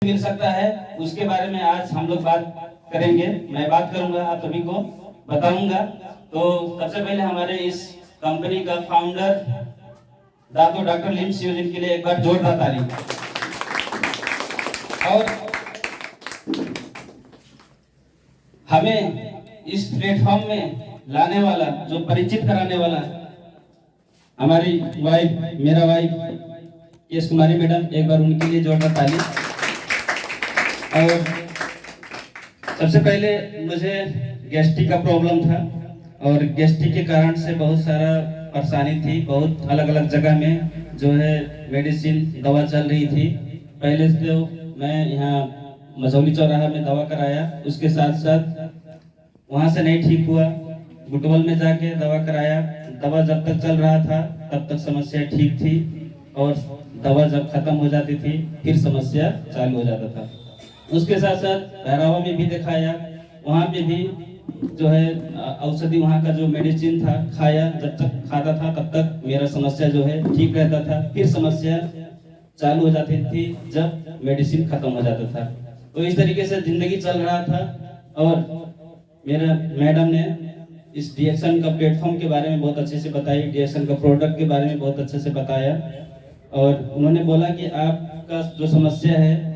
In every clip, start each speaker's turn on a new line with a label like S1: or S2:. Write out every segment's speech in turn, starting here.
S1: मिल सकता है, उसके बारे में आज हम लोग बात करेंगे। मैं बात करूंगा, आप सभी को बताऊंगा। तो सबसे पहले हमारे इस कंपनी का फाउंडर दातो डॉक्टर लिम शिवलिंग के लिए एक बार जोरदार ताली। और हमें इस प्लेटफॉर्म में लाने वाला, जो परिचित कराने वाला, हमारी वाइफ, मेरा वाइफ केस कुमारी मैडम, एक बार उनके लिए जोरदार ताली। और सबसे पहले मुझे गैस्ट्रिक का प्रॉब्लम था और गैस्ट्रिक के कारण से बहुत सारा परेशानी थी। बहुत अलग अलग जगह में जो है मेडिसिन दवा चल रही थी। पहले तो मैं यहाँ मझौली चौराहा में दवा कराया, उसके साथ साथ वहाँ से नहीं ठीक हुआ, बुटवल में जाके दवा कराया। दवा जब तक चल रहा था तब तक समस्या ठीक थी, और दवा जब खत्म हो जाती थी फिर समस्या चालू हो जाता था। उसके साथ साथ भैरवा में भी दिखाया, वहाँ पे भी जो है औषधि, वहाँ का जो मेडिसिन था खाया, जब तक खाता था तब तक मेरा समस्या जो है ठीक रहता था, फिर समस्या चालू हो जाती थी जब मेडिसिन खत्म हो जाता था। तो इस तरीके से जिंदगी चल रहा था। और मेरा मैडम ने इस डीएक्शन का प्लेटफॉर्म के बारे में बहुत अच्छे से बताई, डीएक्शन का प्रोडक्ट के बारे में बहुत अच्छे से बताया। और उन्होंने बोला कि आपका जो समस्या है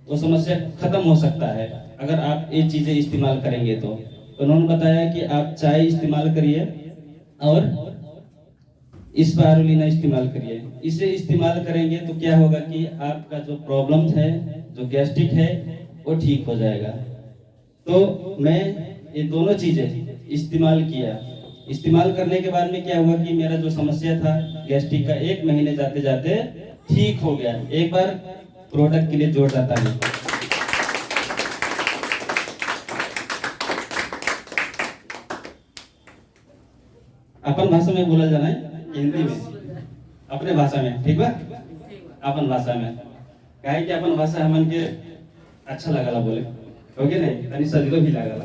S1: वो समस्या खत्म हो सकता है अगर आप ये चीजें इस्तेमाल करेंगे। तो उन्होंने बताया कि आप चाय इस्तेमाल करिए और स्पारुलिना इस्तेमाल करिए। इसे इस्तेमाल करेंगे तो क्या होगा कि आपका जो प्रॉब्लम है, जो गैस्ट्रिक है, वो ठीक हो जाएगा। तो मैं ये दोनों चीजें इस्तेमाल किया। इस्तेमाल करने के बाद में क्या हुआ कि मेरा जो समस्या था गैस्ट्रिक का, 1 महीने जाते जाते ठीक हो गया। एक बार प्रोडक्ट के लिए जोरदार ताली। अपन भाषा में बोला जाना है, हिंदी में, अपने भाषा में, ठीक बा? अपन भाषा में काहे कि अपन भाषा हमन के अच्छा लगला बोले, ओके नहीं, तनी सजलो भी लागला।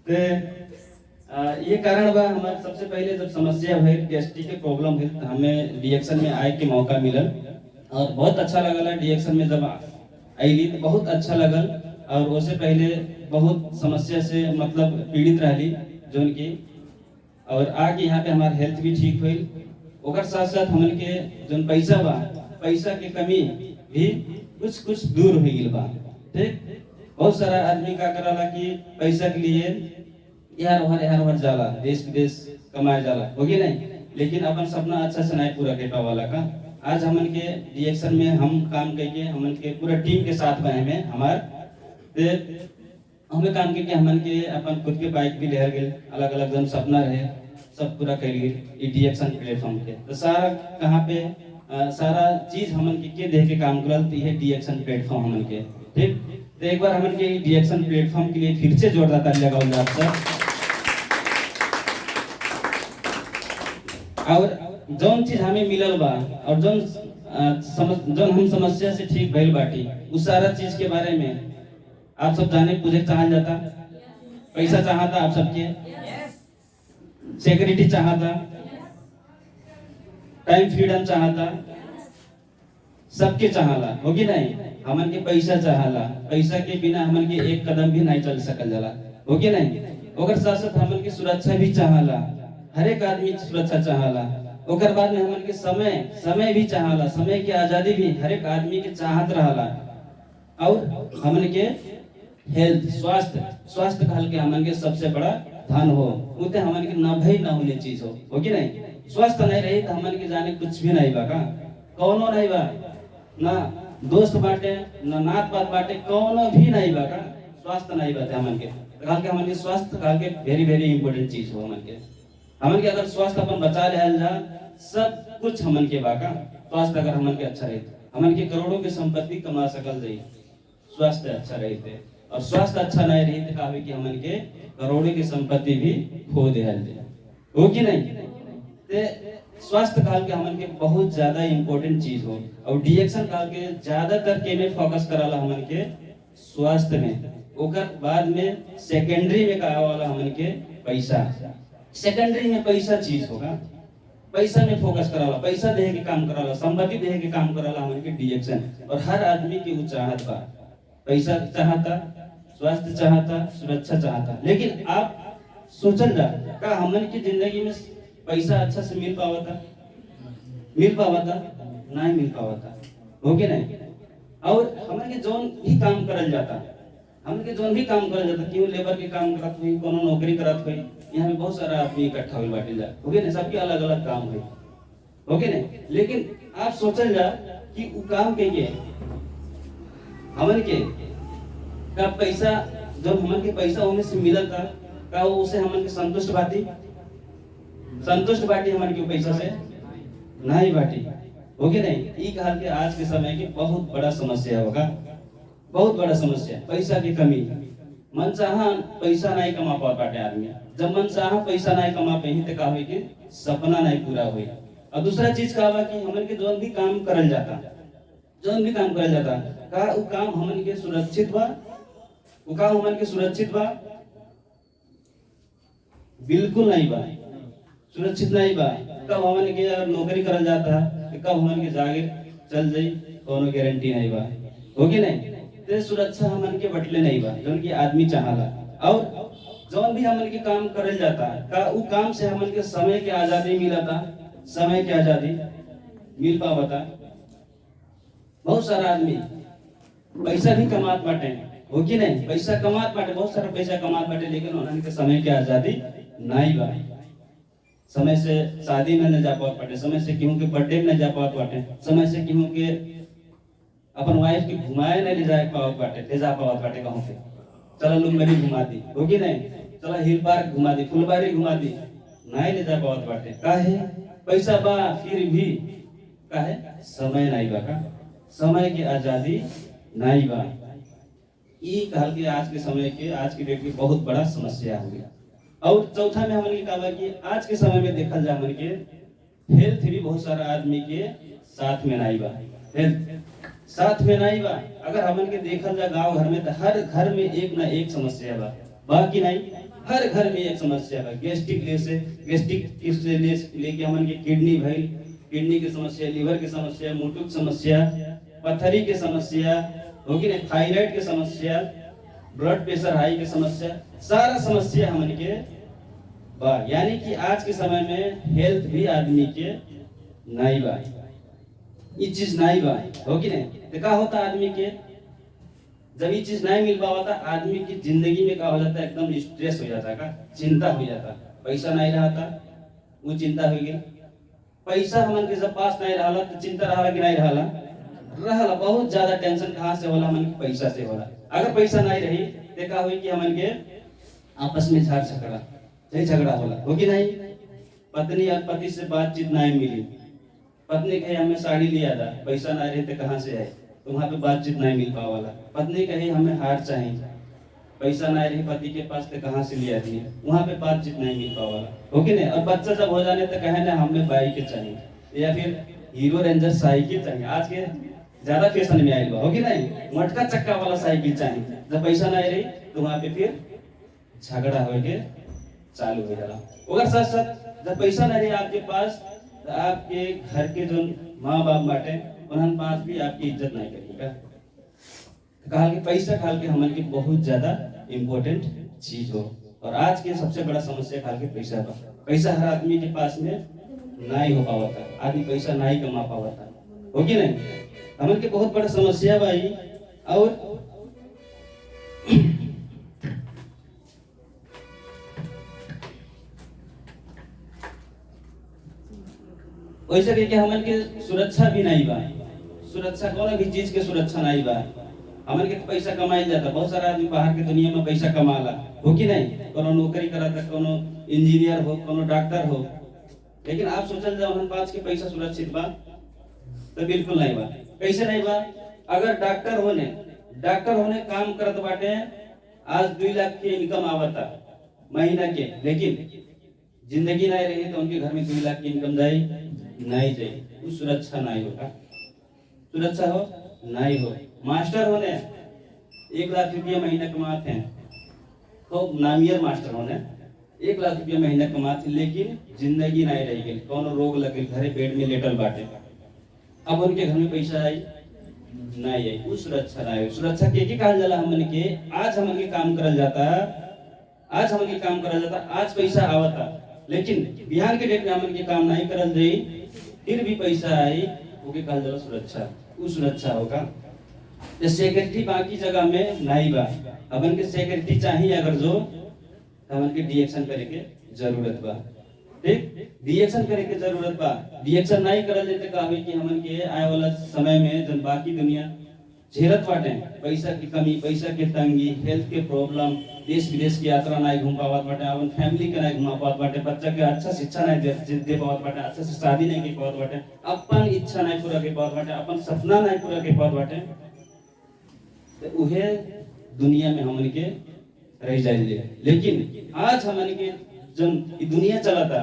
S1: तो ये कारण बा हमारे। सबसे पहले जब समस्या भइल, गैस्ट्रिक के प्रॉब्लम भइल, तो हमें डीएक्शन में आए के मौका मिलल और बहुत अच्छा लगला। डीएक्शन में जब आईली तो बहुत अच्छा लगल। और उससे पहले बहुत समस्या से मतलब पीड़ित रहली जोन की, और आके यहाँ पे हमार हेल्थ भी ठीक हुई। ओकर साथ साथ हमन के जोन पैसा बा, पैसा के कमी भी कुछ कुछ दूर हो गई बा। ठीक, बहुत सारा आदमी का कराला कि पैसा के लिए यार वहां जाला, देश विदेश कमाए जाला, होगी नहीं, लेकिन अपन सपना अच्छा से नहीं पूरा कर वाला का। आज हमन के डीएक्शन में हम काम करके, हमन के पूरा टीम के साथ में हमें हमें काम करके हमन के अपन खुद के बाइक भी ले गए, अलग अलग जन सपना रहे सब पूरा कर लिए डीएक्शन प्लेटफॉर्म के। तो सारा कहाँ पे सारा चीज हमन के देख के काम करल, तो ये डीएक्शन प्लेटफॉर्म हमन के। ठीक, तो एक बार हमन के डीएक्शन प्लेटफॉर्म के लिए फिर से जोरदार ताली लगाओ आप सब। और जौन चीज हमें मिलल बा और जौन हम समस्या से ठीक भइल बाटी, उस सारा चीज के बारे में आप सब जाने पूछे चाहल जाता। पैसा चाहता आप सबके, सिक्योरिटी चाहता, टाइम फ्रीडम चाहता, सबके चाहला, होगी नहीं? हमन के पैसा चाहला, पैसा के बिना हमन के एक कदम भी नहीं चल सकल जाला, होगी नहीं? ओकर साथ साथ हमन की सुरक्षा भी चाहला, हर एक आदमी सुरक्षा चाहला। ओकर बाद में हमन के समय भी चाहला, समय की आजादी भी हर एक आदमी के चाहत रहला। और हमन के हेल्थ, स्वास्थ्य कहल के हमन के सबसे बड़ा धन हो, उते हमन के ना भई ना होने चीज हो कि नहीं? स्वस्थ नहीं रही तो हमन के जाने कुछ भी नहीं बा का, कौनो नहीं बा, ना दोस्त बाटे, ना नात पात बाटे, कौनो भी नहीं बा का। स्वास्थ्य नहीं बाटे हमन के, कहल के हमन के स्वास्थ्य कहल के वेरी वेरी इंपॉर्टेंट चीज हो हमन के। हमन के अगर स्वास्थ्य अपन बचा रहल जा, सब कुछ हमन के बा का। स्वास्थ्य अगर हमन के अच्छा रही, हमन के करोड़ों की संपत्ति कमा सकल जाई, स्वास्थ्य अच्छा रहते। और स्वास्थ्य अच्छा नहीं रही तो कहे कि हमन के करोड़ों की संपत्ति भी खो देहल दे, हो कि नहीं? ते स्वास्थ्य काल के हमन के बहुत ज्यादा इंपॉर्टेंट चीज हो। और डीएक्शन काल के ज्यादातर के में फोकस कराला हमन के स्वास्थ्य में। ओकर बाद में सेकेंडरी में कहा वाला हमन के पैसा, सेकेंडरी में पैसा चीज होगा। पैसा में फोकस कराला, पैसा देहे के काम कराला, संपत्ति देहे के काम कराला हमन के डिएक्शन। और हर आदमी के वो चाहत बा, पैसा चाहता, स्वास्थ्य चाहता, सुरक्षा चाहता। लेकिन आप सोचल जा का हमन की जिंदगी में पैसा अच्छा से मिल पावता? मिल पावता? नहीं मिल पावता, हो के नहीं? और हमन के जोन भी काम करल जाता, हमन के जोन भी काम करल जाता, क्यों लेबर के काम करत हुई, कोनो नौकरी करत हुई, यहाँ पे बहुत सारा आदमी इकट्ठा हुई बाटे जा, हो गए ना? सबके अलग अलग काम हुई, हो गए ना? लेकिन आप सोचल जा कि वो काम के लिए हमन के का पैसा, जब हमन के पैसा उनमें से मिलत था, का वो उसे हमन के संतुष्ट बाटी? संतुष्ट बाटी हमन के पैसा से? नहीं बाटी, हो गए नहीं? ये कहा कि आज के समय की बहुत बड़ा समस्या होगा, बहुत बड़ा समस्या, पैसा की कमी। मनचाहा पैसा नहीं कमा पा पाटे आदमी, जब मनचाहा पैसा नहीं कमा पाही तो का होई कि सपना नहीं पूरा हुई। और दूसरा चीज का बा कि हमन के जोन भी काम करल जाता, जोन भी काम करल जाता, का वो काम हमन के सुरक्षित बा? वो काम हमन के सुरक्षित बा? बिल्कुल नहीं बा, सुरक्षित नहीं बा। कब हमन के अगर नौकरी करल जाता तो कब हमन के जागिर चल जाई, कोनो गारंटी नहीं बा, होगी नहीं? ते सुरक्षा हमन के बटले नहीं बा, जोन की आदमी चाहला। और जोन भी हमन के काम करल जाता का उ काम से हमन के समय के आजादी मिलता, समय के आजादी मिल पावता। बहुत सारा आदमी पैसा भी कमात बाटे, हो कि नहीं? पैसा कमात बाटे, बहुत सारा पैसा कमात बाटे, लेकिन उन्हन के समय के आजादी नहीं बा। समय से शादी में न जा पावत बाटे, समय से केहू के बर्थडे में न जा पावत बाटे, समय से केहू के अपन वाइफ के घुमाए नहीं ले जा पावत बाटे, ले जा पावत बाटे कहूं पे। चला लुम्बिनी घुमा दी, हो कि नहीं? चला हिल पार्क घुमा दी, फुलबारी घुमा दी, नहीं ले जा पावत बाटे। काहे? पैसा बा फिर भी काहे? समय नहीं बा का, समय की आजादी नहीं बा। ये कहल के आज के समय के, आज की डेट की बहुत बड़ा समस्या हो गया। और चौथा में हमन के कहा कि आज के समय में देखल जा हमन के हेल्थ भी बहुत सारा आदमी के साथ में नहीं बा, हेल्थ साथ में नहीं बा। अगर हमन के देखल जा गांव घर में तो हर घर में एक ना एक समस्या बा, बाकी नहीं, हर घर में एक समस्या बा। गैस्ट्रिक से लेके हमन के किडनी भइल, किडनी की समस्या, लीवर की समस्या, मोटू की समस्या, पथरी की समस्या, हो कि नहीं? थायराइड की समस्या, ब्लड प्रेशर हाई की समस्या, सारा समस्या हमन के बा। यानी कि आज के समय में हेल्थ भी आदमी के नहीं बा, ये चीज नहीं बा, हो कि नहीं? तो क्या होता आदमी के, जब ये चीज नहीं मिल पाता आदमी की जिंदगी में क्या हो जाता है? एकदम स्ट्रेस हो जाता का, चिंता हो जाता। पैसा नहीं रहता, वो चिंता हो गई। पैसा हमन के जब पास नहीं रहला तो चिंता रहला कि नहीं रहला? रहला। बहुत ज्यादा टेंशन कहाँ से होला? हमन के पैसा से होला। अगर पैसा नहीं रही तो क्या हुई कि हमन के आपस में झगड़ा होला, हो कि नहीं? पत्नी और पति से बातचीत नहीं मिली, पत्नी कहे हमें साड़ी लिया था, पैसा नहीं रहे तो कहाँ से आए, तो वहाँ पे बातचीत नहीं मिल पावाला। पत्नी कहे हमें हार चाहिए, पैसा नहीं रही पति के पास तो कहाँ से लिया दिए, वहाँ पे बातचीत नहीं मिल पावाला, हो कि नहीं? और बच्चा जब हो जाने तो कहे ना हमें बाइक चाहिए, या फिर हीरो रेंजर साइकिल चाहिए। आज के ज्यादा फैशन में आएगा, हो कि नहीं? मटका चक्का वाला साइकिल चाहिए। जब पैसा नहीं रही तो वहाँ पे फिर झगड़ा हो के चालू हो जाला। अगर साथ साथ जब पैसा नहीं रही आपके पास तो आपके घर के जो माँ बाप बाटे उन्होंने पास भी आपकी इज्जत नहीं करेगा। कहा कि पैसा खाल के हमन की बहुत ज्यादा इम्पोर्टेंट चीज हो। और आज के सबसे बड़ा समस्या खाल के पैसा बा। पैसा हर आदमी के पास में नहीं हो पाता, आदमी पैसा नहीं कमा पाता, हो कि नहीं? हमन के बहुत बड़ा समस्या भाई। और वैसे के हमन के सुरक्षा भी नहीं बा, सुरक्षा कोनो भी चीज के सुरक्षा नहीं बा। हमन के पैसा कमाई जाता, बहुत सारा आदमी बाहर के दुनिया में पैसा कमाला, हो कि नहीं? कोनो नौकरी करता, कोनो इंजीनियर हो, कोनो डॉक्टर हो, लेकिन आप सोचल जाओ हम पास के पैसा सुरक्षित बा तो बिल्कुल नहीं बा। कैसे नहीं बा? अगर डॉक्टर होने काम करत बाटे, आज 2 लाख के इनकम आवता महीना के, लेकिन जिंदगी नहीं रही तो उनके घर में 2 लाख की इनकम जाए नहीं जाए, उस सुरक्षा नहीं होगा, सुरक्षा हो नहीं हो। मास्टर होने 1 लाख रुपया महीना कमाते हैं, तो नामियर मास्टर होने 1 लाख रुपया महीना कमाते, लेकिन जिंदगी नहीं रह गई, कौन रोग लगे, घरे बेड में लेटल बाटे। अब उनके घर में पैसा आई नहीं आई, उ सुरक्षा नहीं। सुरक्षा के कहल जाला हमन के, आज हमन के काम करल जाता, आज हमन के काम करल जाता, आज पैसा आवता, लेकिन बिहार के डेट में हमन के काम नहीं करल जाई, फिर भी पैसा आई, ओके कहल जाला सुरक्षा। उ सुरक्षा होगा। ये सिक्योरिटी बाकी जगह में नहीं बा, हमन के सिक्योरिटी चाहिए अगर जो, हमन के डिएक्शन करे के जरूरत बा। ठीक, डिएक्शन करे के जरूरत बा। डिएक्शन नहीं करल जाए तो कहबे कि हमन के आए वाला समय में जन बाकी दुनिया झेलत बाटे, पैसा की कमी, पैसा के तंगी, हेल्थ के प्रॉब्लम, देश विदेश की यात्रा नहीं घूम पावत बाटे, अपन फैमिली के नहीं घुमा पावत बाटे, बच्चा के अच्छा शिक्षा नहीं दे पावत बाटे, अच्छा से शादी नहीं कर पावत बाटे, अपन इच्छा नहीं पूरा कर पावत बाटे, अपन सपना नहीं पूरा कर पावत बाटे, तो उहे दुनिया में हमन के रह जाइले। लेकिन आज हमन के जन ई दुनिया चलाता,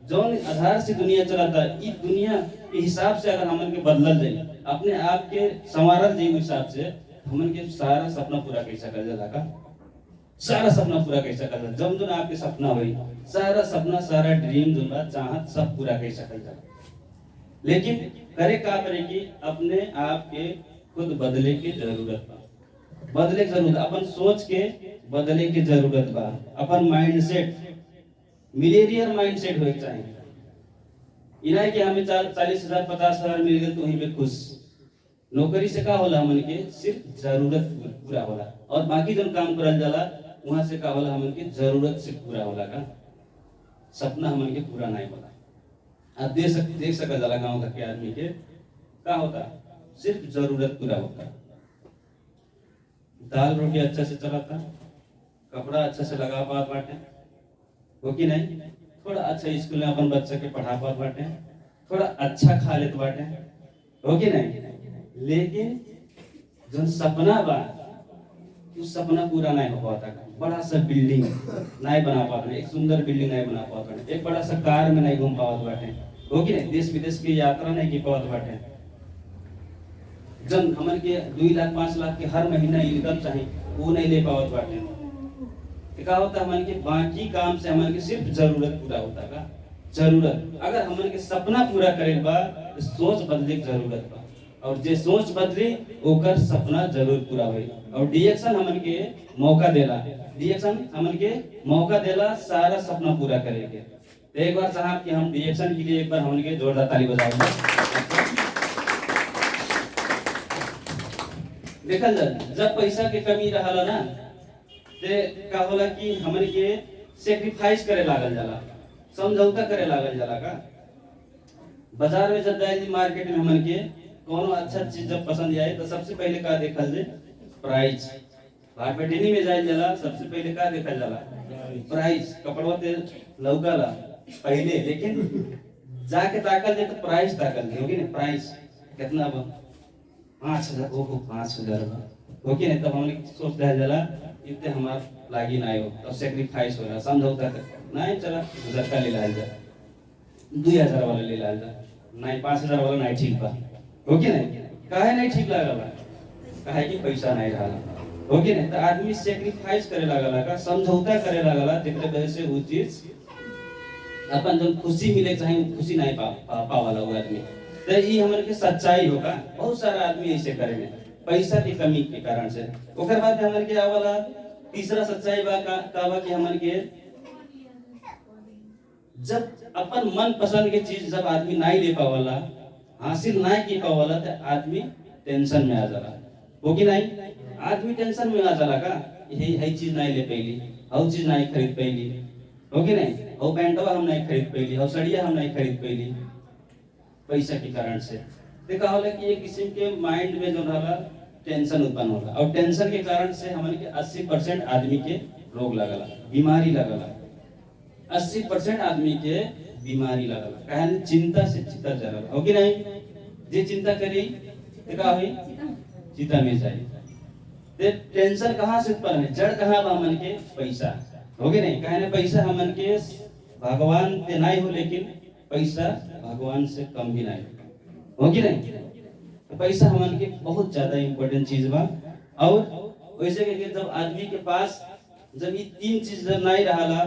S1: जौन आधार से दुनिया चलाता, ई दुनिया के हिसाब से अगर हमन के बदलल जाए, अपने आप के संवारल जाए हिसाब से, हमन के सारा सपना पूरा कर सकल जाला का, सारा सपना पूरा कर सकल जाला। जब जन आपके सपना होई, सारा सपना, सारा ड्रीम जो बा चाहत सब पूरा कर सकल जाला। लेकिन करे का करे कि अपने आप के खुद बदले की जरूरत बा, बदले की जरूरत, अपन सोच के बदले की जरूरत बा, अपन माइंडसेट, मिलेनियर माइंडसेट होए चाहिए। इना कि हमें 40,000 50,000 मिल गए तो वहीं पे खुश। नौकरी से का होला हमन के सिर्फ जरूरत पूरा होला, और बाकी जो काम करल जाला वहां से का होला हमन के जरूरत से पूरा होला का, सपना हमन के पूरा नहीं होला। आप देख सकल जाला गांव घर के आदमी के का होता, सिर्फ जरूरत पूरा होता, दाल रोटी अच्छा से चलाता, कपड़ा अच्छा से लगा पात बाटे, हो कि नहीं, थोड़ा अच्छा स्कूल में अपन बच्चा के पढ़ा पात बाटे, थोड़ा अच्छा खा लेत बाटे, हो कि नहीं। लेकिन जो सपना बा, उस सपना पूरा नहीं हो पाता। बड़ा सा बिल्डिंग नहीं बना पाते, एक सुंदर बिल्डिंग नहीं बना पाते, एक बड़ा सा कार में नहीं घूम पावत बाटे, हो कि नहीं, देश विदेश की यात्रा नहीं की पावत बाटे। जन हमन के 2 लाख 5 लाख के हर महीना इनकम चाहिए, वो नहीं ले पावत बाटे। क्या होता है हमन के बाकी काम से हमन के सिर्फ जरूरत पूरा होता का, जरूरत। अगर हमन के सपना पूरा करेल बा तो सोच बदले की जरूरत बा, और जे सोच बदली ओकर सपना जरूर पूरा होई। और डिएक्शन हमन के मौका देला, डिएक्शन हमन के मौका देला सारा सपना पूरा करे के। तो एक बार साहब कि हम डिएक्शन के लिए एक बार हमन के जोरदार ताली बजाओ। देखल जाए जब पैसा के कमी रहला ना, ते का होला कि हमन के सैक्रिफाइस करे लागल जाला, समझौता करे लागल जाला का। बाजार में जब जाए मार्केट में हमन के कोनो अच्छा चीज जब पसंद आए तो सबसे पहले का देखल जाए, प्राइस। मार्केटिंग में जाए जाला सबसे पहले का देखल जाला, प्राइस। कपड़वा ते लौकाला पहले, लेकिन जाके ताकल जाए तो प्राइस ताकल जाए, होगी ना, प्राइस कितना बा, 5,000, ओहो 5,000 बा, होगी ना। तब हमने सोच रहा जाला इतने हमार लागी नहीं हो, तब सैक्रिफाइस हो रहा, समझौता कर नहीं, चला 1,000 का ले ला जा, 2,000 वाला ले ला जा, नहीं 5,000 वाला नहीं ठीक बा, हो कि नहीं। काहे नहीं ठीक लागला, काहे कि पैसा नहीं रहला, हो कि नहीं। तो आदमी सैक्रिफाइस करे लागला का, समझौता करे लागला, जेकरे वजह से वो चीज अपन जो खुशी मिले चाहे खुशी नहीं पावाला वो आदमी। तो ये हमन के सच्चाई होगा, बहुत सारा आदमी ऐसे करेंगे पैसा की कमी के कारण से। ओकर बाद हमन के आवला तीसरा सच्चाई बा का बा कि हमन के जब अपन मन पसंद के चीज जब आदमी नहीं ले पावला, हासिल नहीं की पावला, तो आदमी टेंशन में आ जाला, हो कि नहीं। आदमी टेंशन में आ जाला का, यही चीज नहीं ले पैली, हव चीज नहीं खरीद पैली, हो कि नहीं, हव पैंटवा हम नहीं खरीद पैली, हव सड़िया हम नहीं खरीद पैली, पैसा के कारण से। देखा होला कि एक किस्म के माइंड में जो रहला टेंशन उत्पन्न होला, और टेंशन के कारण से हमन के 80% आदमी के रोग लगला, बीमारी लगला, 80% आदमी के बीमारी लगला, काहे चिंता से चिता जरल, हो कि नहीं। जे चिंता करी तो का होई, चिता में जाई। ते टेंशन कहां से उत्पन्न है, जड़ कहां बा हमन के, पैसा, हो कि नहीं। काहे पैसा हमन के भगवान ते नहीं हो, लेकिन पैसा भगवान से कम भी नहीं, हो कि नहीं। तो पैसा हमन के बहुत ज्यादा इम्पोर्टेंट चीज बा। और वैसे के जब आदमी के पास जब ये 3 चीज जब नहीं रहला,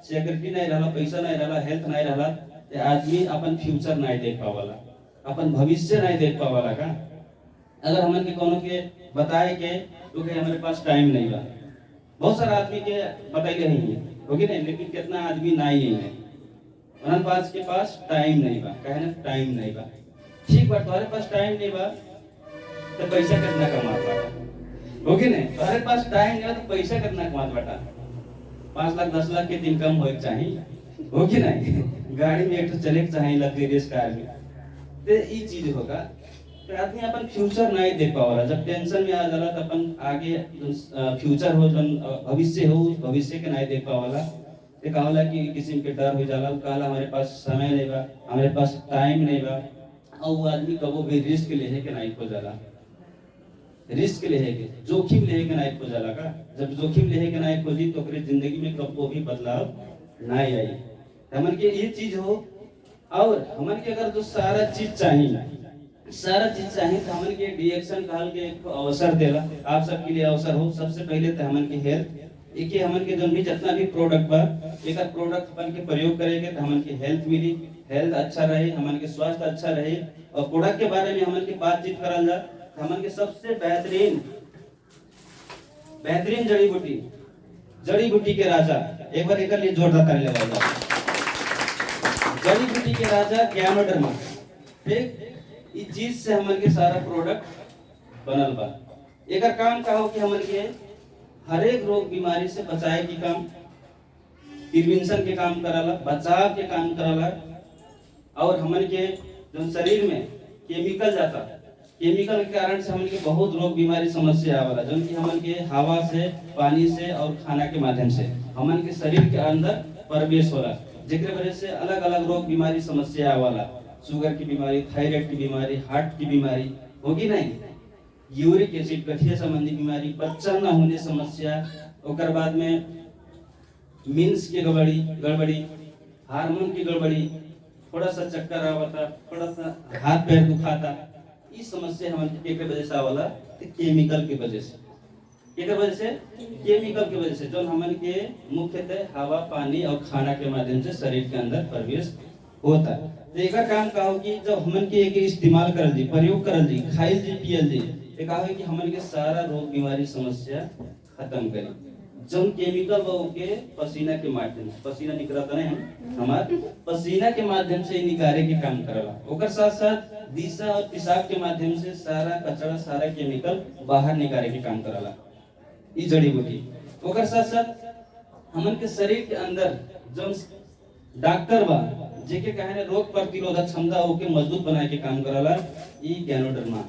S1: सिक्योरिटी नहीं रहला, पैसा नहीं रहला, हेल्थ नहीं रहला, ते आदमी अपन फ्यूचर नहीं देख पावाला, अपन भविष्य नहीं देख पावाला का। अगर हमन के कोनो के बताए के तो के हमारे पास टाइम नहीं बा, बहुत सारा आदमी के बताइले ही है होगी नहीं, लेकिन कितना आदमी नहीं है उनके पास टाइम नहीं बा, कहे ना टाइम नहीं बा। ठीक बा, तुम्हारे पास टाइम नहीं बा तो पैसा कितना कमात बाटा होगी नहीं, तुम्हारे पास टाइम नहीं बा तो पैसा कितना कमात बाटा, 5 लाख 10 लाख के इनकम होए चाहिए होगी नहीं, गाड़ी में एक तो चले के चाहिए लग्जरियस कार में, तो ये चीज होगा। तो आदमी अपन फ्यूचर नहीं देख पावला, जब टेंशन में आ जाला तो अपन आगे फ्यूचर हो जन भविष्य हो, भविष्य के नहीं देख पावला, ते कहला कि किसी के डर हो जाला, कहला हमारे पास समय नहीं बा, हमारे पास टाइम नहीं बा, और वो आदमी कबो भी रिस्क लेहे के नहीं हो जाला, रिस्क लेहे के जोखिम लेहे के नहीं हो जाला का। जब जोखिम लेहे के नहीं खोजी तो ओकरे जिंदगी में कबो भी बदलाव नहीं आई। हमन के ये चीज हो, और हमन के अगर जो सारा चीज चाहिए तो हमन के डिएक्शन कहल के एक अवसर देला, आप सबके लिए अवसर हो। सबसे पहले तो हमन के हेल्थ, एक हमन के जो भी जितना भी प्रोडक्ट बा, एक प्रोडक्ट बन के प्रयोग करेंगे तो हमन के हेल्थ मिली, हेल्थ अच्छा रहे, हमन के स्वास्थ्य अच्छा रहे। और प्रोडक्ट के बारे में हमन के बातचीत करल जा तो हमन के सबसे बेहतरीन जड़ी बूटी के राजा, एक बार एक लिए जोरदार ताली लगाओ। जड़ी बूटी के राजा गैनोडर्मा, ठीक, इस चीज से हमन के सारा प्रोडक्ट बनल बा। एकर काम का हो कि हमन के हर एक रोग बीमारी से बचाए के काम, प्रिवेंशन के काम कराला, बचाव के काम कराला। और हमन के जो शरीर में केमिकल जाता, केमिकल के कारण से हमन के बहुत रोग बीमारी समस्या आवाला, जो कि हमन के हवा से, पानी से और खाना के माध्यम से हमन के शरीर के अंदर प्रवेश होला, जेकरे वजह से अलग अलग रोग बीमारी समस्या आवाला। शुगर की बीमारी, थायराइड की बीमारी, हार्ट की बीमारी होगी नहीं, यूरिक एसिड गठिया संबंधी बीमारी, बच्चा न होने समस्या, ओकर बाद में मीन्स की गड़बड़ी, हार्मोन की गड़बड़ी, थोड़ा सा चक्कर आवता, थोड़ा सा हाथ पैर दुखाता, ये समस्या हमन के वजह से आवला, केमिकल की वजह से। केमिकल की वजह से जो हमन के मुख्यतः हवा, पानी और खाना के माध्यम से शरीर के अंदर प्रवेश होता है। तो एक काम का हो कि जब हमन के एक इस्तेमाल करल जी, प्रयोग करल जी, खाइल जी, पियल जी, एक हो कि हमन के सारा रोग बीमारी समस्या खत्म करी। जब केमिकल वो के पसीना के माध्यम से, पसीना निकलता नहीं हमार पसीना के माध्यम से निकारे के काम करला। ओकर साथ साथ दिशा और पेशाब के माध्यम से सारा कचरा, सारा केमिकल बाहर निकारे के काम करला ई जड़ी बूटी। ओकर साथ साथ हमन के शरीर के अंदर जो डॉक्टर बा, जेके कहने रोग प्रतिरोधक क्षमता ओके मजबूत बनाए के काम करला ई गैनोडर्मा।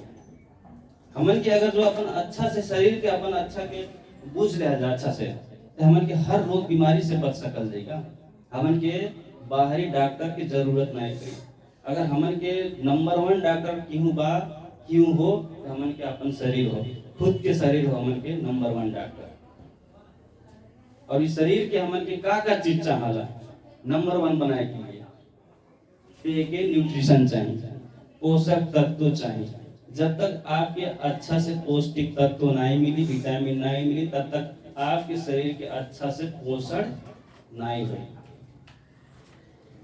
S1: हमन के अगर जो अपन अच्छा से शरीर के अपन अच्छा के बुझ रहा जा अच्छा से, तो हमन के हर रोग बीमारी से बच सकल जाएगा। हमन के बाहरी डॉक्टर की जरूरत नहीं पड़ी। अगर हमन के नंबर 1 डॉक्टर क्यों हो तो हमन के अपन शरीर हो, खुद के शरीर हो हमन के नंबर 1 डॉक्टर। और इस शरीर के हमन के का चीज चाहला नंबर 1 बनाए के लिए, एक न्यूट्रिशन चाहिए, पोषक तत्व चाहिए। जब तक आपके अच्छा से पौष्टिक तत्व नहीं मिली, विटामिन नहीं मिली, तब तक आपके शरीर के अच्छा से पोषण नहीं हुई।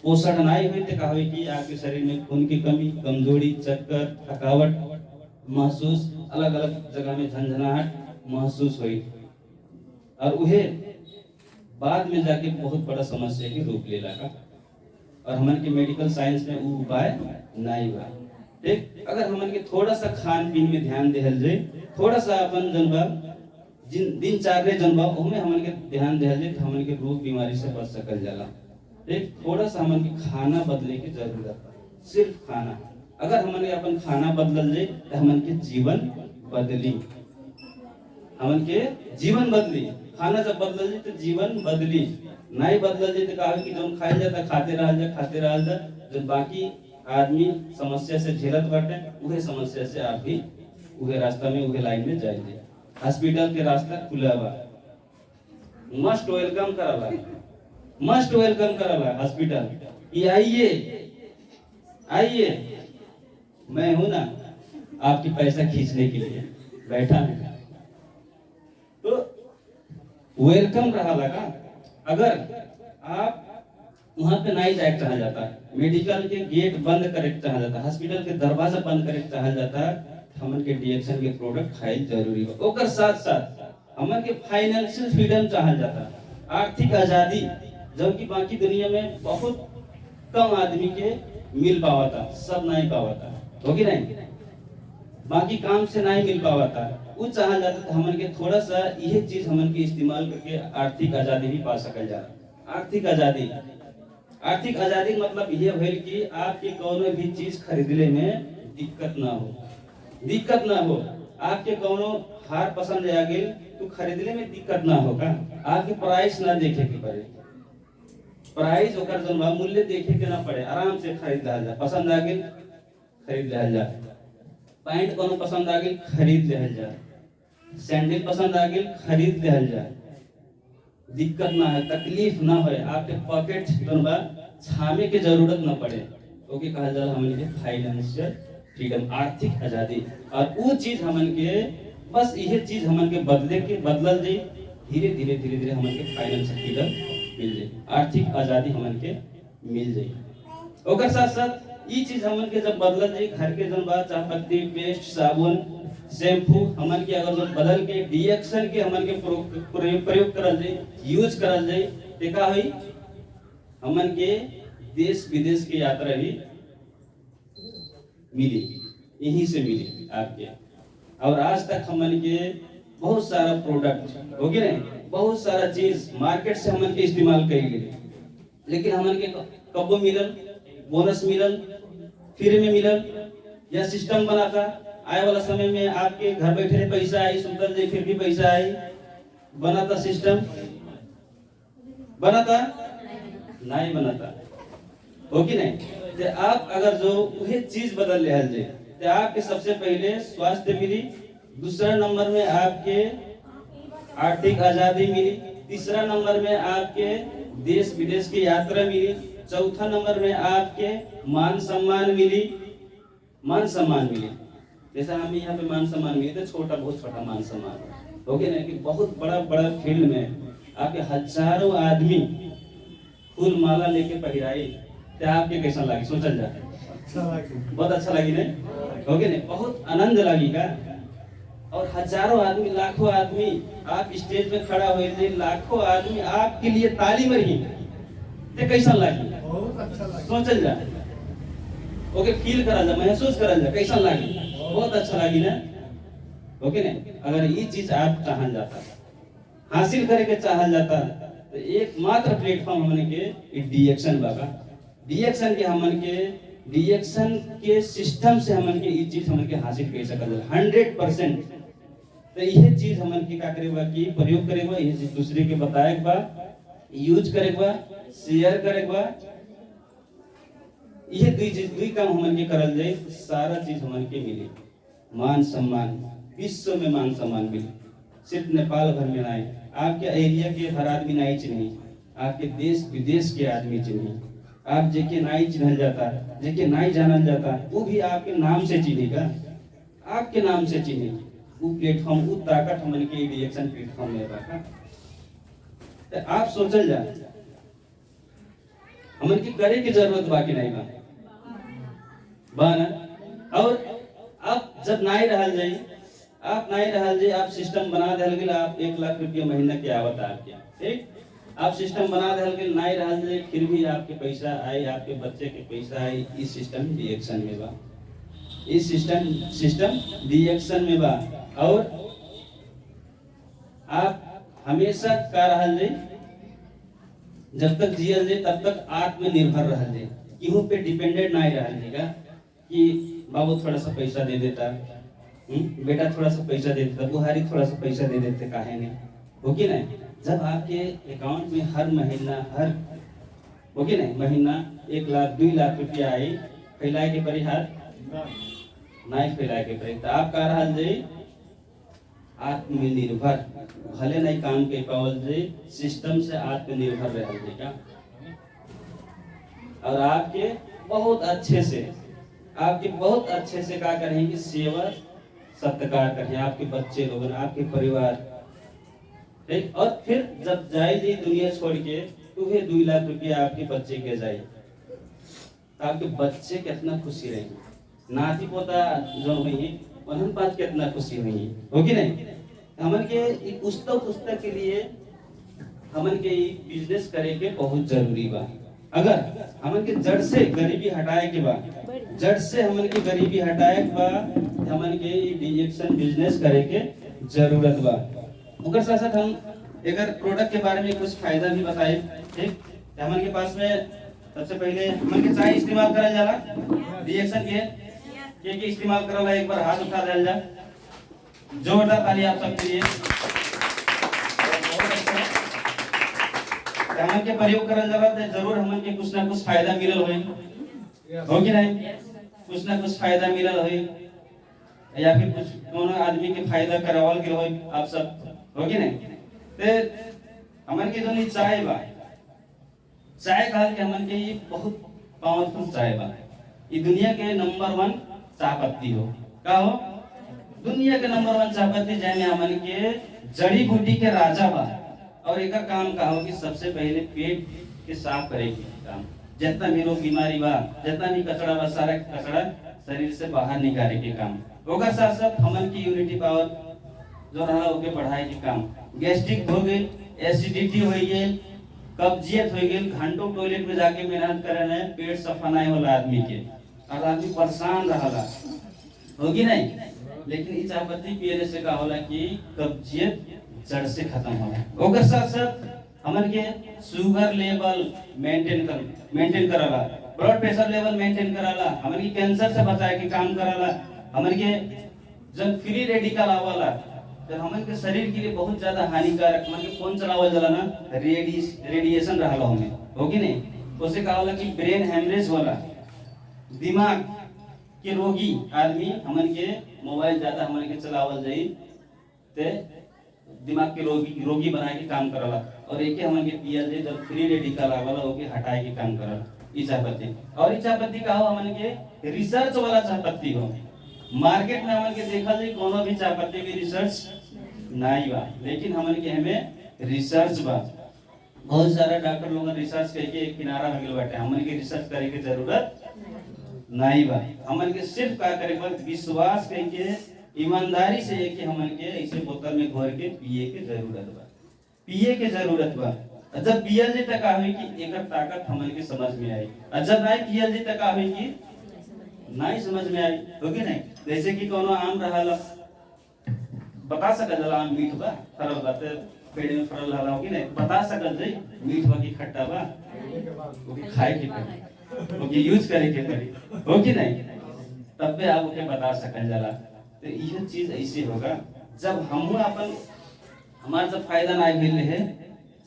S1: पोषण नहीं हुई तो कहा कि आपके शरीर में खून की कमी, कमजोरी, चक्कर, थकावट महसूस, अलग अलग जगह में झंझनाहट महसूस हुई, और उहे बाद में जाके बहुत बड़ा समस्या के रूप ले लगा। और हमन के मेडिकल साइंस में वो उपाय नहीं हुआ। ठीक, अगर हमन के थोड़ा सा खान पीन में ध्यान देहल जाए, थोड़ा सा अपन जनबा दिनचर्या जनबा उनमें हमन के ध्यान देहल जाए, तो हमन के रोग बीमारी से बच सकल जाला। ठीक, थोड़ा सा हमन के खाना बदले की जरूरत है, सिर्फ खाना। अगर हमन के अपन खाना बदल जाए तो हमन के जीवन बदली, हमन के जीवन बदली। खाना जब बदल जाए तो जीवन बदली, नहीं बदल जाए तो कहा कि जो खाई जाता खाते रह जा, जो बाकी आदमी समस्या से झेलत बाटे उहे समस्या से आप भी उहे रास्ता में, उहे लाइन में जाइए। हॉस्पिटल के रास्ता खुला बा, मस्ट वेलकम करला हॉस्पिटल। ये आइए, मैं हूं ना आपकी पैसा खींचने के लिए बैठा है, तो वेलकम रहा लगा। अगर आप वहां पे नहीं जाए चाहा जाता, मेडिकल के गेट बंद करे चाहा जाता, हॉस्पिटल के दरवाजा बंद करे चाहा जाता, हमन के डीएक्शन के प्रोडक्ट खाइल जरूरी बा। ओकर साथ साथ हमन के फाइनेंशियल फ्रीडम चाहा जाता, आर्थिक आजादी, जबकि बाकी दुनिया में बहुत कम आदमी के मिल पावता, सब नहीं पावता, हो कि नहीं, बाकी काम से नहीं मिल पावता, वो चाहा जाता तो हमन के थोड़ा सा यह चीज हमन के इस्तेमाल करके आर्थिक आजादी भी पा सकल जा। आर्थिक आजादी, आर्थिक आजादी मतलब यह भइल कि आपके कोनो भी चीज खरीदले में दिक्कत ना हो, दिक्कत ना हो। आपके कोनो हार पसंद आ गेल तो खरीदले में दिक्कत ना होगा, आपके प्राइस ना देखे के पड़े, प्राइस ओकर जन मूल्य देखे के ना पड़े, आराम से खरीद लहल जा, पसंद आ गेल खरीद लहल जा, पैंट कोनो पसंद आ गेल खरीद लहल जा, सैंडल पसंद आ गेल खरीद लहल जा, दिक्कत ना है, तकलीफ ना हो, आपके पॉकेट जन छामे के जरूरत ना पड़े, ओके कहा जाला हमन के फाइनेंशियल फ्रीडम, आर्थिक आजादी। और वो चीज हमन के बस यह चीज हमन के बदलल जाई, धीरे धीरे धीरे धीरे हमन के फाइनेंशियल फ्रीडम मिल जाई, आर्थिक आजादी हमन के मिल जाई। ओकर साथ साथ ये चीज हमन के जब बदलल जाई, घर के जन बात चाह पत्ती, पेस्ट, साबुन, शैम्पू हमन के अगर जब बदल के डीएक्शन के हमन के प्रयोग करल जाई, यूज करल जाई, ते का होई, हमन के देश विदेश की यात्रा भी मिली, यहीं से मिली आपके। और आज तक हमन के बहुत सारा प्रोडक्ट हो गए, बहुत सारा चीज मार्केट से हमन के इस्तेमाल करी गई, लेकिन हमन के कबो मिलल, बोनस मिलल, फ्री में मिलल, या सिस्टम बना था आए वाला समय में आपके घर बैठे पैसा आई, सुतल जाए फिर भी पैसा आई, बना था सिस्टम, बना था नहीं बना था, हो कि नहीं। तो आप अगर जो वही चीज बदल ले हल जाए, तो आपके सबसे पहले स्वास्थ्य मिली, दूसरा नंबर में आपके आर्थिक आजादी मिली, तीसरा नंबर में आपके देश विदेश की यात्रा मिली, चौथा नंबर में आपके मान सम्मान मिली, मान सम्मान मिली। जैसा हमें यहाँ पे मान सम्मान मिली तो छोटा, बहुत छोटा मान सम्मान, हो गया ना, कि बहुत बड़ा बड़ा फील्ड में आपके हजारों आदमी फूल माला लेके पहिराई, तो आपके कैसा लगी, सोचल जाए, बहुत अच्छा लगी नहीं, हो गया नहीं, बहुत आनंद लगेगा। और हजारों आदमी, लाखों आदमी आप स्टेज पे खड़ा हुए, लाखों आदमी आपके लिए ताली मरी, तो कैसा लगी,
S2: बहुत अच्छा लगा,
S1: सोचल जाए, ओके, फील करा जा, महसूस करा जा, कैसा लगी, बहुत अच्छा लगी ना, ओके नहीं। अगर ये चीज आप चाहल जाता, हासिल करे के चाहल जाता, तो एकमात्र प्लेटफॉर्म हमने के डीएक्शन बाबा, डीएक्शन के हमन के डीएक्शन के सिस्टम से हमन के ये चीज हमन के हासिल कर सकल 100%। तो यह चीज हमन के का करेबा कि प्रयोग करेबा, यह चीज दूसरे के बताएबा, यूज करेबा, शेयर करेबा, यह दुई काम हमन के करल जाए, सारा चीज हमन के मिले, मान सम्मान, विश्व में मान सम्मान मिले, सिर्फ नेपाल भर में नहीं, आपके एरिया के हर आदमी नहीं चिन्ही, आपके देश विदेश के आदमी चिन्ही, आप जेके नहीं चिन्हल जाता, जेके नहीं जानल जाता, वो भी आपके नाम से चिन्हेगा, आपके नाम से चिन्हे, वो प्लेटफॉर्म, वो ताकत हमन के डीएक्शन प्लेटफॉर्म में बाका। तो आप सोचल जा, हमन के करे की जरूरत बाकी नहीं बा ना। और आप जब नहीं रहल जाई, आप नहीं रहल जाई, आप सिस्टम बना देल गेल, आप 1 लाख रुपया महीना के आवत आपके, ठीक, आप सिस्टम बना देल गेल, नहीं रहल जाई, फिर भी आपके पैसा आए, आपके बच्चे के पैसा आए, इस सिस्टम डीएक्शन में बा, इस सिस्टम डीएक्शन में बा। और आप हमेशा का रहल जाई, जब तक जियल जाए तब तक आत्मनिर्भर रहल जाए, केहू पे डिपेंडेंट नहीं रहल जाएगा कि बाबू थोड़ा सा पैसा दे देता, बेटा थोड़ा सा पैसा दे देता, बुहारी थोड़ा सा पैसा दे देते, काहे नहीं, हो कि नहीं। जब आपके अकाउंट में हर महीना, हर हो कि नहीं, महीना 1 लाख 2 लाख रुपया आई, फैलाए के परी हाथ नहीं फैलाए के परी, तो आप का रहल जाए आत्मनिर्भर, भले नहीं काम के पावल जाए, सिस्टम से आत्मनिर्भर रहल जाएगा। और आपके बहुत अच्छे से, आपके बहुत अच्छे से क्या करेंगे, सेवा सत्कार करें, आपके बच्चे लोग, आपके परिवार, ठीक। और फिर जब जाएगी दुनिया छोड़ के, वह 2 लाख रुपया आपके बच्चे के जाए, आपके बच्चे कितना खुशी रहेंगे, नाती पोता जो हुई उन्हन पास कितना खुशी हुई होगी नहीं। हमन के पुस्तक के लिए हमन के बिजनेस करे के बहुत जरूरी बा। अगर हमन के जड़ से गरीबी हटाए के बा, जड़ से हमन के गरीबी हटाए के बा, हमन के डिजेक्शन बिजनेस करे के जरूरत बा। ओकर साथ साथ हम अगर प्रोडक्ट के बारे में कुछ फायदा भी बताए। ठीक, हमन के पास में सबसे पहले हमन के चाय इस्तेमाल करल जाला रिएक्शन के इस्तेमाल करल है, एक बार हाथ उठा देल जा। जोरदार ताली आप सबके लिए। हमन के प्रयोग करल जाला तो जरूर हमन के कुछ ना कुछ फायदा मिलल होई, होगी नहीं, कुछ ना कुछ फायदा मिलल होई, या फिर कुछ कोनो आदमी के फायदा करावल के होई आप सब, होगी नहीं। ते हमन के जो चाय बा, चाय कहल के हमन के ये बहुत पावरफुल चाय बा। ये दुनिया के नंबर 1 चाय पत्ती हो, का हो दुनिया के नंबर 1 चाय पत्ती, जैसे हमन के जड़ी बूटी के राजा बा। और एक काम का हो कि सबसे पहले पेट के साफ करे के काम, जितना भी रोग बीमारी बा, जितना भी कचरा बा, सारा कचरा शरीर से बाहर निकाले के काम। ओकर साथ साथ हमन की इम्यूनिटी पावर जो रहा ओके बढ़ाए के काम। गैस्ट्रिक हो गई, एसिडिटी हो गई, कब्जियत हो गई, घंटों टॉयलेट में जाके मेहनत करे ना, पेट सफा नहीं होला आदमी के, और आदमी परेशान रहला, होगी नहीं। लेकिन इस चाय पत्ती पियने से का होला कि कब्जियत जड़ से खत्म होला। ओकर साथ साथ हमन के शुगर लेवल मेंटेन कराला, ब्लड प्रेशर लेवल मेंटेन कराला, हमन के कैंसर से बचाए के काम कराला। हमन के जब फ्री रेडिकल आवाला तो हमन के शरीर के लिए बहुत ज्यादा हानिकारक, हमन के फोन चलावल जाला ना, रेडिएशन रहला हमें, होगी नहीं। उससे का होला कि ब्रेन हेमरेज होला, दिमाग के रोगी आदमी हमन के मोबाइल ज्यादा हमन के चलावल जाई ते दिमाग के रोगी बनाए के काम करला। और एक हमन के पिया जे जब फ्री रेडिकल आवाला ओके हटाए के काम करला ई चाय पत्ती। और ई चाय पत्ती का हो हमन के रिसर्च वाला चाय पत्ती हो। मार्केट में हमन के देखल जाई कोनो भी चाय पत्ती की रिसर्च नहीं बा, लेकिन हमन के हमें रिसर्च बा। बहुत सारा डॉक्टर लोग रिसर्च करके एक किनारा हो गेल बाटे, हमन के रिसर्च करे के जरूरत नहीं बा। हमन के सिर्फ का करे पर विश्वास करके ईमानदारी से एक हमन के ऐसे बोतल में घोर के पिए के जरूरत बा, पिए के जरूरत बा। जब पियल जे तक आवे कि एकर ताकत हमन के समझ में आई, और जब नहीं पियल जे तक आवे कि नहीं समझ में आई, होगी नहीं। जैसे कि कोनो आम रहला, बता सकल जला आम मीठ बा, फरल बा, ते पेड़ में फरल रहला, होगी नहीं, बता सकल जे मीठ बा कि खट्टा बा, वो भी खाए के पड़ी, वो यूज करे के पड़ी, होगी नहीं, तब पे आप ओके बता सकल जला। तो यह चीज ऐसे होगा जब हम अपन हमारा जब फायदा नहीं मिल रहे,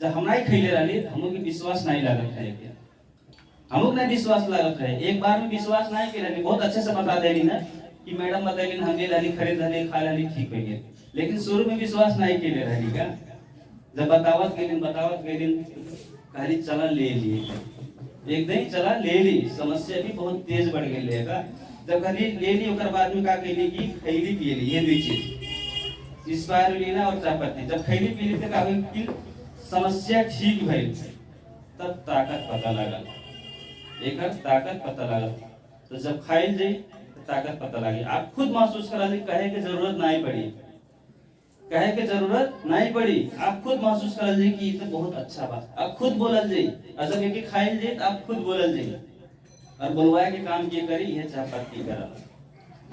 S1: जब हम नहीं खैले रही, हमको के विश्वास नहीं लागत है, हमको नहीं विश्वास लागत है। एक बार में विश्वास नहीं के रही, बहुत अच्छे से बता देली ना कि मैडम बताइली हम ले रही, खरीद रही, खा रही, ठीक हो गए, लेकिन शुरू में विश्वास नहीं के रही का। जब बतावत गई कहली चला ले लिए, एक दिन चला ले ली, समस्या भी बहुत तेज बढ़ गई है। जब कहली ले ली ओकर बाद में का कहली कि खैली पियली, ये दो चीज स्पाइरुलिना और चाय पत्ती जब खैली पियली तो का कि समस्या ठीक भइल, तब ताकत पता लागल, एकर ताकत पता लागल। तो जब खाइल जाई तो ताकत पता लगी, आप खुद महसूस करा ली, कहे के जरूरत नहीं पड़ी, कहे के जरूरत नहीं पड़ी, आप खुद महसूस करा ली कि ये तो बहुत अच्छा बा, आप खुद बोलल जाई। और जब एक खाइल जाई तो आप खुद बोलल जाई, और बोलवाए के काम के करी यह चाय पत्ती करा।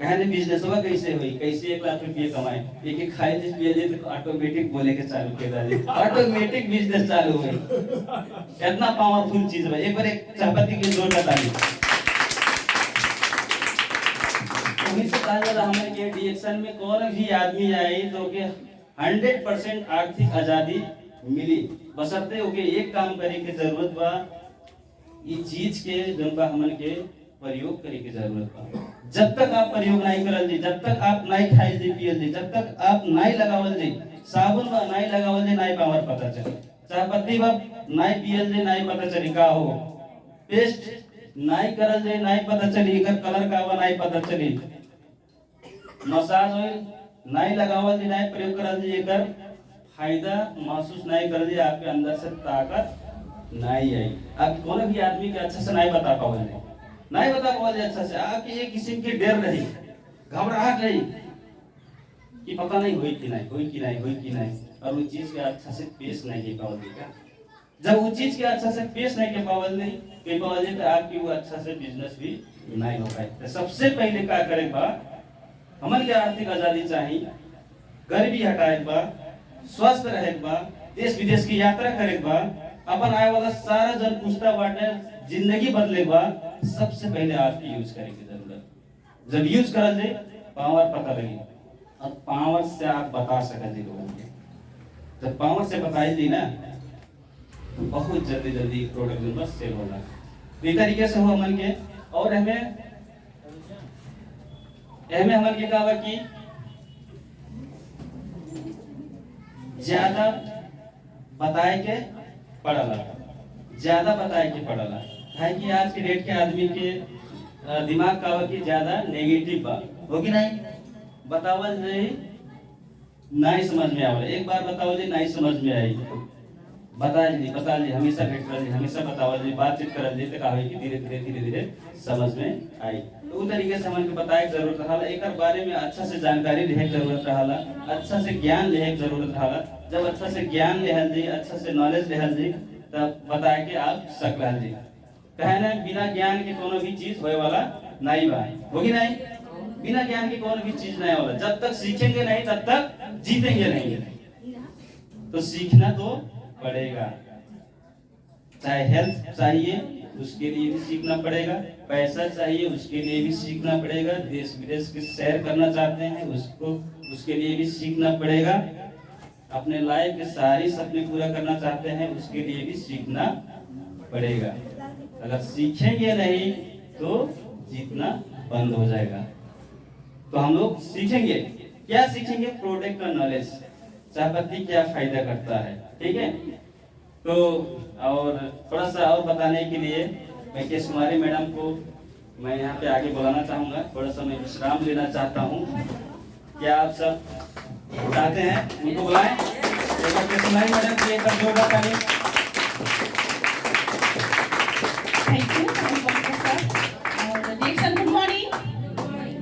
S1: कहने बिजनेसवा कैसे हुई, कैसे 1 लाख रुपये कमाए, एक खाए जिस पिए तो ऑटोमेटिक बोले के चालू कर डाले, ऑटोमेटिक बिजनेस चालू हुई। कितना पावरफुल चीज है, एक बार एक चाय पत्ती के जोर बताइए। उन्हीं से कहा जाता हमारे के डिएक्शन में कौन भी आदमी आए तो के 100% आर्थिक आजादी मिली, बशर्ते ओके एक काम करे के जरूरत बा, ये चीज के जनबा हमन के प्रयोग करे के जरूरत बा। जब तक आप प्रयोग नहीं करल जी, जब तक आप नहीं खाइल जी पियल जी, जब तक आप नहीं लगावल जी, साबुन बा नहीं लगावल जी, नहीं पावर पता चले, चाय पत्ती बा नहीं पियल जी, नहीं पता चली का हो, पेस्ट नहीं करल जी, नहीं पता चली एकर कलर का बा, नहीं पता चली, मसाज ऑयल नहीं लगावल जी, नहीं प्रयोग करल जी, एकर फायदा महसूस नहीं करल जी, आपके अंदर से ताकत नहीं आई। अब कोनो भी आदमी के अच्छा से नहीं बता पाओगे, नहीं बता पाओगे अच्छा से। आपकी एक किस्म की डर रही, घबराहट रही कि पता नहीं हुई कि नहीं, हुई कि नहीं, हुई कि नहीं, और वो चीज के अच्छा से पेश नहीं कर पाओगे क्या। जब वो चीज के अच्छा से पेश नहीं कर पाओगे तो आपकी वो अच्छा से बिजनेस भी नहीं हो पाए। तो सबसे पहले क्या करे बा, हमन के आर्थिक आजादी चाहिए, गरीबी हटाए बा, स्वस्थ रहे बा, देश विदेश की यात्रा करे बा, अपन आए वाला सारा जन पूछता बाटे, जिंदगी बदले बा, सबसे पहले आपकी यूज करे की जरूरत। जब यूज कर ले पावर पता लगी, और पावर से आप बता सकते लोगों को। जब पावर से बताई दी ना तो बहुत जल्दी जल्दी प्रोडक्ट जो बस सेल होगा। इस तरीके से हो मन के। और हमें हमन के कहा कि ज्यादा बताए के पड़ला, ज्यादा बताए के पड़ला है कि आज के डेट के आदमी के दिमाग का कि ज्यादा नेगेटिव बा होगी नहीं, बतावल नहीं समझ में आवले। एक बार बतावल नहीं समझ में आई, बता ली हमेशा भेट कर ली, हमेशा बतावल जी, बातचीत कर ली तो कहा कि धीरे धीरे समझ में आई। तो उस तरीके से हमन के बताए जरूरत रहा, एक बारे में अच्छा से जानकारी लेहे जरूरत रहा, अच्छा से ज्ञान लेहे जरूरत रहा। जब अच्छा से ज्ञान लेहल जी, अच्छा से नॉलेज लेहल जी, तब बताए के आप सकल जी। कहे ना बिना ज्ञान के कोनो भी चीज होए वाला नहीं बा, होगी नहीं। बिना ज्ञान के कोनो भी चीज नहीं होला। जब तक सीखेंगे नहीं तब तक जीतेंगे नहीं। तो सीखना तो पड़ेगा, चाहे हेल्थ चाहिए उसके लिए भी सीखना पड़ेगा, पैसा चाहिए उसके लिए भी सीखना पड़ेगा, देश विदेश की सैर करना चाहते हैं उसके लिए भी सीखना पड़ेगा, अपने लाइफ के सारी सपने पूरा करना चाहते हैं उसके लिए भी सीखना पड़ेगा। अगर सीखेंगे नहीं तो जीतना बंद हो जाएगा। तो हम लोग सीखेंगे, क्या सीखेंगे? प्रोडक्ट का नॉलेज, चाय पत्ती क्या फायदा करता है, ठीक है। तो और थोड़ा सा और बताने के लिए मैं केश कुमारी मैडम को मैं यहाँ पे आगे बुलाना चाहूँगा। थोड़ा सा मैं विश्राम लेना चाहता हूँ। क्या आप सब चाहते हैं उनको बुलाएं? केश कुमारी मैडम की एक बार जोरदार ताली।